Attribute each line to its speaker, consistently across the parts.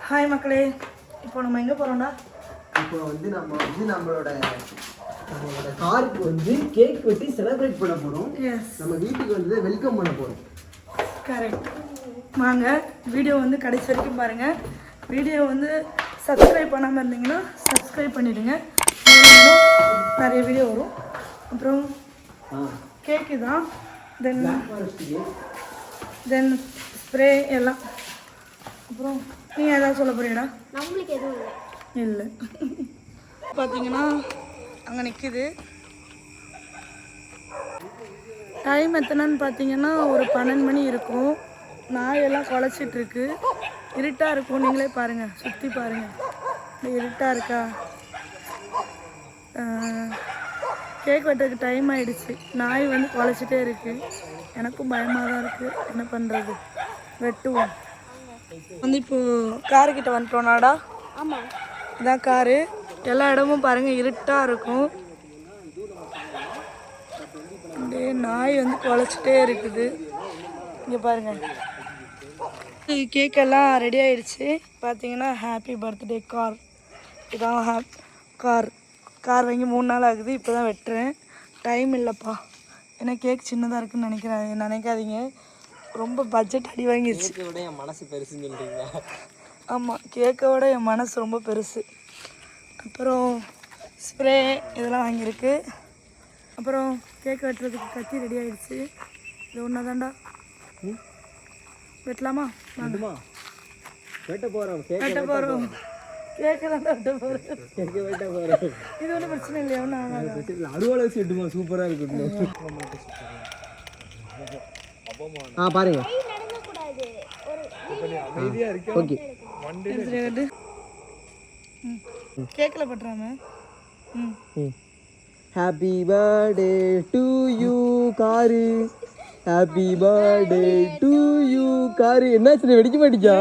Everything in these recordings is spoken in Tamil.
Speaker 1: ஹாய் மக்களே, இப்போ நம்ம எங்கே போகிறோம்டா?
Speaker 2: இப்போ நம்ம நம்மளோட காருக்கு கேக் வெட்டி செலிப்ரேட் பண்ண போகிறோம். நம்ம வீட்டுக்கு வெல்கம் பண்ண போகிறோம்.
Speaker 1: கரெக்ட். வாங்க, வீடியோ கடைசி வரைக்கும் பாருங்கள். வீடியோ சப்ஸ்கிரைப் பண்ணாமல் இருந்தீங்கன்னா சப்ஸ்கிரைப் பண்ணிவிடுங்க. நிறைய வீடியோ வரும். அப்புறம் கேக்கு தான், தென் ஸ்ப்ரே எல்லாம். அப்புறம் நீங்கள் ஏதாவது சொல்ல போறீங்களா?
Speaker 3: நம்மளுக்கு எதுவும்
Speaker 1: இல்லை. பார்த்தீங்கன்னா அங்கே நிற்கிது. டைம் எத்தனைன்னு பார்த்தீங்கன்னா ஒரு 12 மணி இருக்கும். நாயெல்லாம் குலைச்சிட்ருக்கு. இருட்டாக இருக்கும். நீங்களே பாருங்கள், சுற்றி பாருங்கள், இருட்டாக இருக்கா. கேக் வெட்டுறதுக்கு டைம் ஆகிடுச்சு. நாய் குலைச்சிட்டே இருக்குது. எனக்கும் பயமாக தான் இருக்குது. என்ன பண்ணுறது, வெட்டுவோம். இப்போது காருக்கிட்ட வந்துட்டோம்னாடா.
Speaker 3: ஆமாம்,
Speaker 1: இதான் காரு. எல்லா இடமும் பாருங்கள், இருட்டாக இருக்கும். அப்படியே நாய் குலைச்சிட்டே இருக்குது. இங்கே பாருங்கள், கேக்கெல்லாம் ரெடி ஆகிடுச்சு. பார்த்தீங்கன்னா ஹாப்பி பர்த்டே கார். இதான் கார் வாங்கி 3 நாள் ஆகுது. இப்போ தான் வெட்டுறேன். டைம் இல்லைப்பா, ஏன்னா கேக் சின்னதாக இருக்குதுன்னு நினைக்காதீங்க. ரொம்ப பட்ஜெட் அடி வாங்கிடுச்சு.
Speaker 2: என் மனசு பெருசுன்னு சொல்கிறீங்களா?
Speaker 1: ஆமாம், கேக்கை விட என் மனசு ரொம்ப பெருசு. அப்புறம் ஸ்ப்ரே இதெல்லாம் வாங்கியிருக்கு. அப்புறம் கேக் வெட்டுறதுக்கு கத்தி ரெடி ஆகிடுச்சு. இது ஒன்றா தான்டா. வெட்டலாமா?
Speaker 2: வெட்ட போகிறோம்.
Speaker 1: கேக்கு தான் வெட்ட போகிறோம். இது ஒன்றும் பிரச்சனை இல்லையா? ஒன்றும்
Speaker 2: அறுவலை வச்சு வெட்டுமா, சூப்பராக இருக்கு. பாருங்க. ஓகே,
Speaker 1: கேக்கில் பட்டுறாம.
Speaker 2: Happy birthday to you garu, happy birthday to you garu. என்னாச்சு, வெடிக்க மாட்டேச்சா?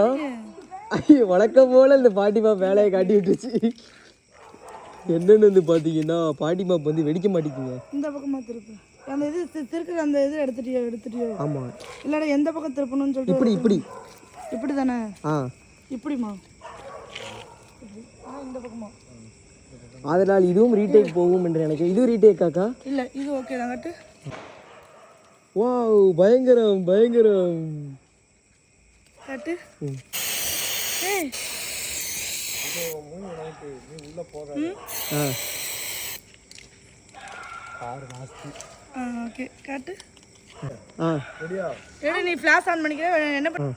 Speaker 2: ஐயோ, வழக்கம் போல் இந்த பாட்டிமா வேலையை காட்டி விட்டுருச்சு. என்னென்னு பார்த்தீங்கன்னா, பாட்டிமா வெடிக்க மாட்டேங்குங்க.
Speaker 1: இந்த பக்கமாக திருப்பு. அந்த இது திருக்குற அந்த இது எடுத்துட்டியோ?
Speaker 2: ஆமாம்.
Speaker 1: இல்லைடா, எந்த பக்கம் திருப்பணும்னு சொல்லிட்டு. இப்படி தானே? இப்படிமா? இந்த பக்கமா?
Speaker 2: அதனால் இதுவும் ரீடேக் போகும் என்று நினைக்கிறேன். இதுவும் ரீடேக்காக்கா?
Speaker 1: இல்லை, இது ஓகே தான். கட்டு.
Speaker 2: வாவ், பயங்கரம்.
Speaker 1: கட்டு. ஏய், ஓகே, காட்டு. நீ ஃப்ளாஷ் ஆன் பண்ணிக்கிற. என்ன பண்ண?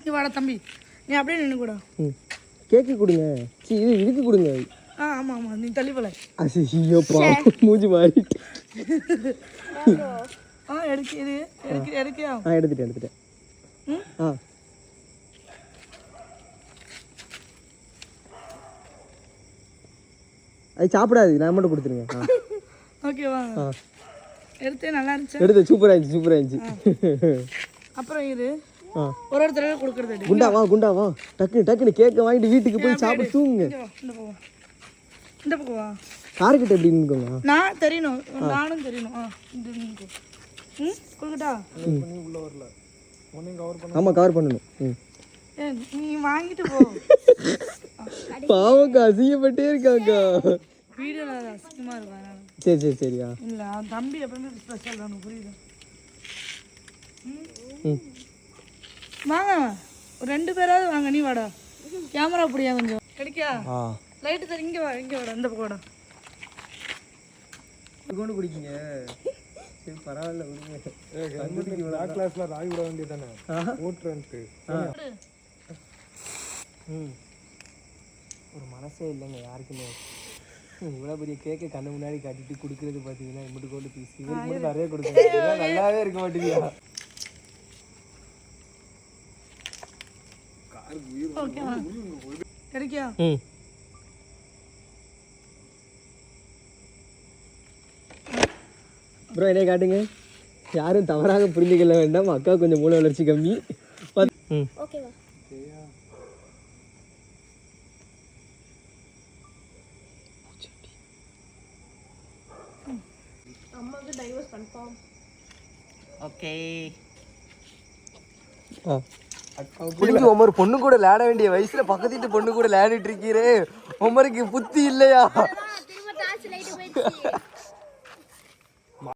Speaker 1: நீ வாடா தம்பி, நீ அப்படியே நின்று கூட.
Speaker 2: கேக்கு கொடுங்க. இது இதுக்கு கொடுங்க.
Speaker 1: ஆமாம், நீ தள்ளி போல.
Speaker 2: ஐயோப்பா, மூஞ்சி மாறிட்டு.
Speaker 1: எடுக்கியா?
Speaker 2: எடுத்துட்டேன். அது சாப்பிடாது, நான் மட்டும் கொடுத்துருங்க.
Speaker 1: ஓகேவா? எடுத்தே நல்லா இருந்துச்சு.
Speaker 2: எடுத்து சூப்பராக இருந்துச்சு.
Speaker 1: அப்புறம் இது ஒரு தடவை கொடுக்குறது.
Speaker 2: குண்டாவா டக்குன்னு கேக்கை வாங்கிட்டு வீட்டுக்கு போய் சாப்பிட்டு தூங்குங்க.
Speaker 1: இந்த பக்கம் வா.
Speaker 2: கார்கிட்ட எப்படி நிற்குங்க?
Speaker 1: நான் தெரியணும், நானும் தெரியணும். கொடுக்கட்டா?
Speaker 2: ஆமாம், கவர் பண்ணணும்.
Speaker 1: நீ வாங்கிட்டு போ.
Speaker 2: பாவக்கா அசிங்கப்பட்டே இருக்காக்கா.
Speaker 1: வீடியோவில் அசிங்கமாக இருக்கா?
Speaker 2: சரியா?
Speaker 1: இல்லை, அவன் தம்பி எப்பவுமே ஸ்பெஷல் தான், புரியுது. வாங்க, ஒரு 2 பேராவது வாங்க. நீ வாடா, கேமரா அப்படியா கொஞ்சம் கிடைக்கா? லைட்டு தர. இங்கே வாடா, இந்த பக்கம் வாடா.
Speaker 2: கொண்டு பிடிக்கிங்க. சரி, பரவாயில்ல, விடுங்க.
Speaker 4: ராய் விட வேண்டியதானே ஓட்டுறன்ட்டு.
Speaker 2: ஒரு மனசே இல்லைங்க யாருக்குமே. இவ்வளோ பெரிய கேக்கை கண்ணு முன்னாடி கட்டிட்டு கொடுக்குறது பார்த்தீங்கன்னா இம்மட்டு கொண்டு பீஸ் இவருக்கு மட்டும் நிறைய கொடுக்குறது நல்லாவே இருக்க மாட்டேங்குதா?
Speaker 1: கிடைக்கா?
Speaker 2: ப்ரோ, என்னைய காட்டுங்க. யாரும் தவறாக புரிஞ்சுக்கல வேண்டாம், அக்கா கொஞ்சம் மூளை வளர்ச்சி கம்மி.
Speaker 3: ஓகேவா? ஓகே
Speaker 2: புடிங்க உமர், பொண்ணு கூட விளையாட வேண்டிய வயசுல பக்கத்து வீட்டு பொண்ணு கூட விளையாடிட்டு இருக்கீரே, உமருக்கு புத்தி இல்லையா?